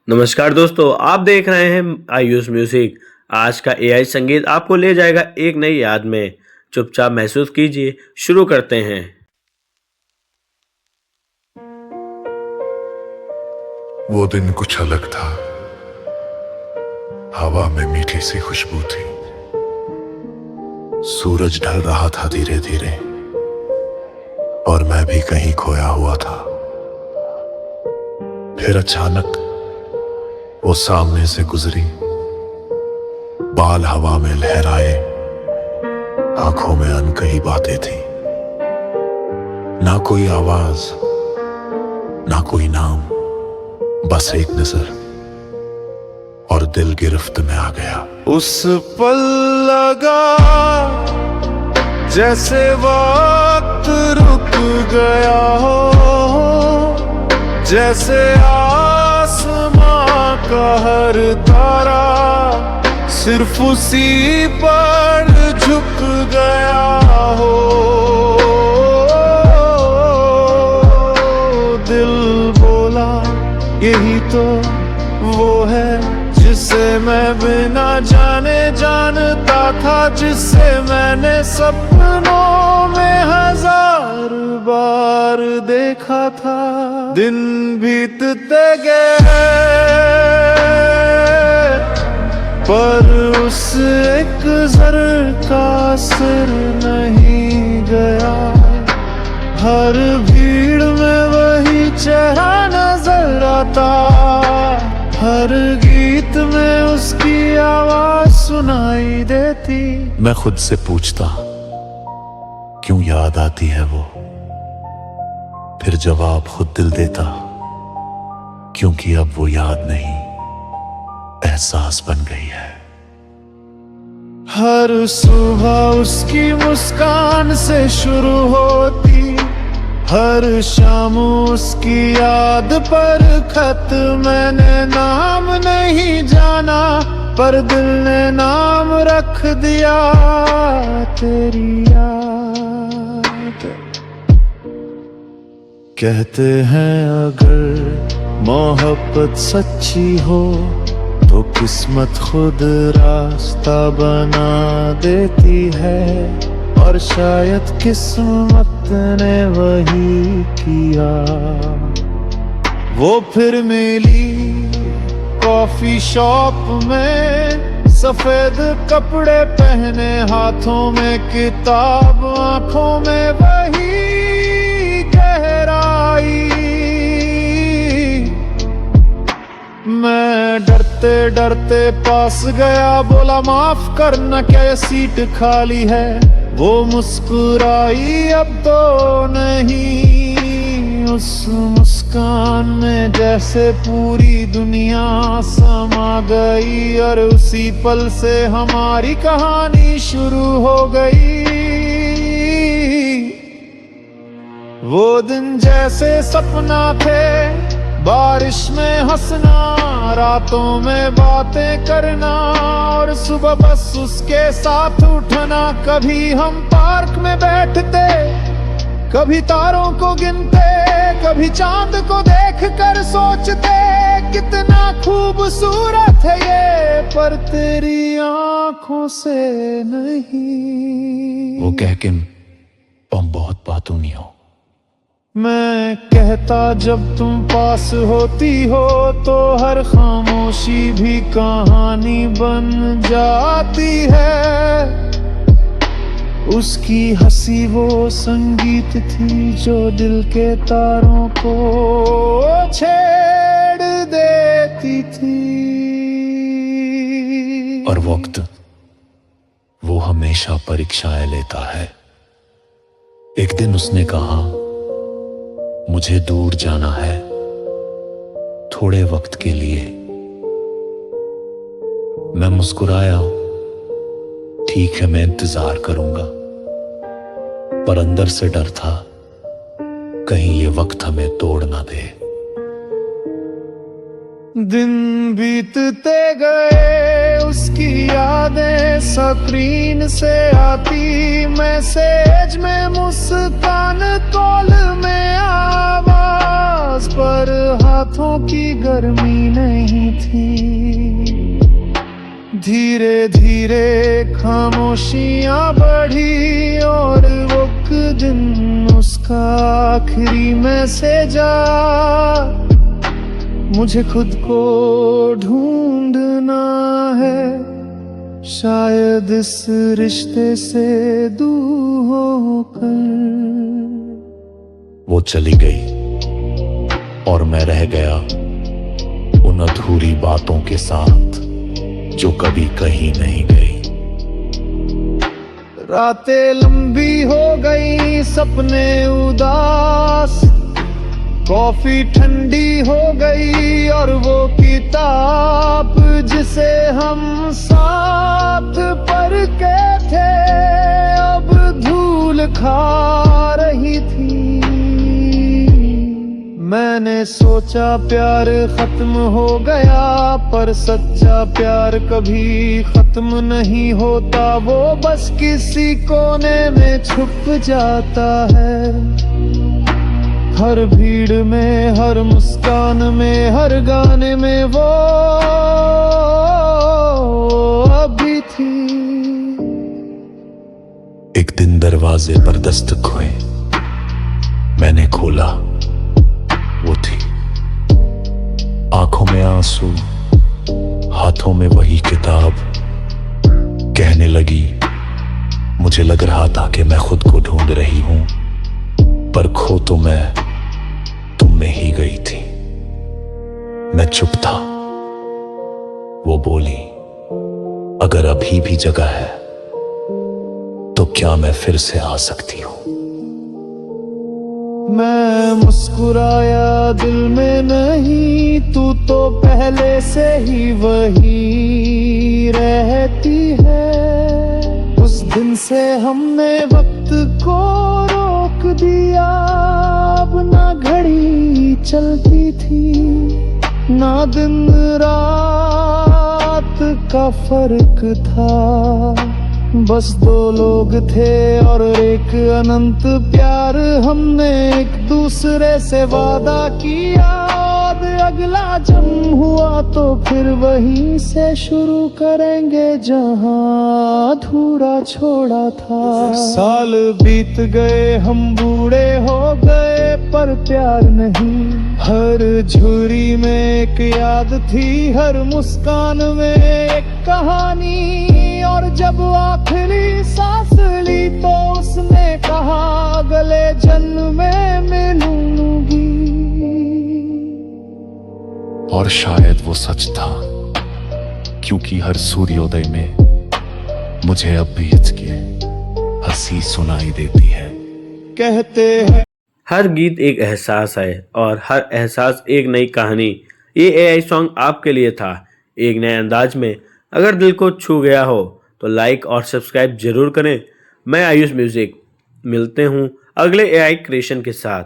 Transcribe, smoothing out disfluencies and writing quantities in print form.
नमस्कार दोस्तों, आप देख रहे हैं आयुष म्यूजिक। आज का एआई संगीत आपको ले जाएगा एक नई याद में। चुपचाप महसूस कीजिए। शुरू करते हैं। वो दिन कुछ अलग था। हवा में मीठी सी खुशबू थी। सूरज ढल रहा था धीरे धीरे और मैं भी कहीं खोया हुआ था। फिर अचानक वो सामने से गुजरी, बाल हवा में लहराए, आंखों में अनकही बातें थी। ना कोई आवाज, ना कोई नाम, बस एक नजर और दिल गिरफ्त में आ गया। उस पल लगा जैसे वक्त रुक गया हो, जैसे आसमां का हर तारा सिर्फ उसी पर झुक गया हो। दिल बोला यही तो वो है जिसे मैं बिना जाने जानता था, जिसे मैंने सपनों में हजार बार देखा था। दिन बीतते गए पर उस एक ज़र्र का असर नहीं गया। हर भीड़ में वही चेहरा नजर आता, हर गीत में उसकी आवाज सुनाई देती। मैं खुद से पूछता क्यों याद आती है वो, फिर जवाब खुद दिल देता क्योंकि अब वो याद नहीं, एहसास बन गई है। हर सुबह उसकी मुस्कान से शुरू होती, हर शाम उसकी याद पर खत। मैंने नाम नहीं जाना पर दिल ने नाम रख दिया, तेरी याद। कहते हैं अगर मोहब्बत सच्ची हो तो किस्मत खुद रास्ता बना देती है, और शायद किस्मत ने वही किया। वो फिर मिली कॉफी शॉप में, सफेद कपड़े पहने, हाथों में किताब, आंखों में वही गहराई। मैं डरते डरते पास गया, बोला माफ करना क्या ये सीट खाली है। वो मुस्कुराई अब तो नहीं, उस मुस्कान में जैसे पूरी दुनिया समा गई, और उसी पल से हमारी कहानी शुरू हो गई। वो दिन जैसे सपना थे, बारिश में हंसना, रातों में बातें करना, और सुबह बस उसके साथ उठना। कभी हम पार्क में बैठते, कभी तारों को गिनते, कभी चांद को देखकर सोचते कितना खूबसूरत है ये, पर तेरी आंखों से नहीं। वो कह के तुम बहुत बातूनी हो। मैं कहता जब तुम पास होती हो तो हर खामोशी भी कहानी बन जाती है। उसकी हंसी वो संगीत थी जो दिल के तारों को छेड़ देती थी। और वक्त वो हमेशा परीक्षाएं लेता है। एक दिन उसने कहा मुझे दूर जाना है थोड़े वक्त के लिए। मैं मुस्कुराया, ठीक है मैं इंतजार करूंगा, पर अंदर से डर था कहीं ये वक्त हमें तोड़ ना दे। दिन बीतते गए, उसकी यादें स्क्रीन से आती, मैसेज में मुस्कान, कॉल में आवाज। आवाज पर हाथों की गर्मी नहीं थी। धीरे धीरे खामोशियां बढ़ी और एक दिन उसका आखिरी मैसेज आ, मुझे खुद को ढूंढना है, शायद इस रिश्ते से दूर होकर। वो चली गई और मैं रह गया उन अधूरी बातों के साथ जो कभी कहीं नहीं गई। रातें लंबी हो गई, सपने उदास, कॉफी ठंडी हो गई और वो किताब जिसे हम साथ पढ़ते थे अब धूल खा रही थी। मैंने सोचा प्यार खत्म हो गया, पर सच्चा प्यार कभी खत्म नहीं होता, वो बस किसी कोने में छुप जाता है। हर भीड़ में, हर मुस्कान में, हर गाने में वो अभी थी। एक दिन दरवाजे पर दस्तक हुए, मैंने खोला, वो थी। आंखों में आंसू, हाथों में वही किताब। कहने लगी, मुझे लग रहा था कि मैं खुद को ढूंढ रही हूं, पर खो तो मैं तुम में ही गई थी। मैं चुप था। वो बोली, अगर अभी भी जगह है तो क्या मैं फिर से आ सकती हूं? मैं मुस्कुराया, दिल में नहीं, तू तो पहले से ही वही रहती है। उस दिन से हमने वक्त को रोक दिया, अब ना घड़ी चलती थी, ना दिन रात का फर्क था। बस दो लोग थे और एक अनंत प्यार। हमने एक दूसरे से वादा किया, और अगला जन्म हुआ तो फिर वहीं से शुरू करेंगे जहां अधूरा छोड़ा था। साल बीत गए, हम बूढ़े हो गए, पर प्यार नहीं। हर झुर्री में एक याद थी, हर मुस्कान में एक कहानी। और जब आखिरी सांस ली तो उसने कहा, अगले जन्म में मिलूंगी। और शायद वो सच था, क्योंकि हर सूर्योदय में मुझे अब भी हिचके हंसी सुनाई देती है। कहते हैं हर गीत एक एहसास है और हर एहसास एक नई कहानी। ये एआई सॉन्ग आपके लिए था, एक नए अंदाज में। अगर दिल को छू गया हो तो लाइक और सब्सक्राइब जरूर करें। मैं आयुष म्यूजिक, मिलते हूँ अगले एआई क्रिएशन के साथ।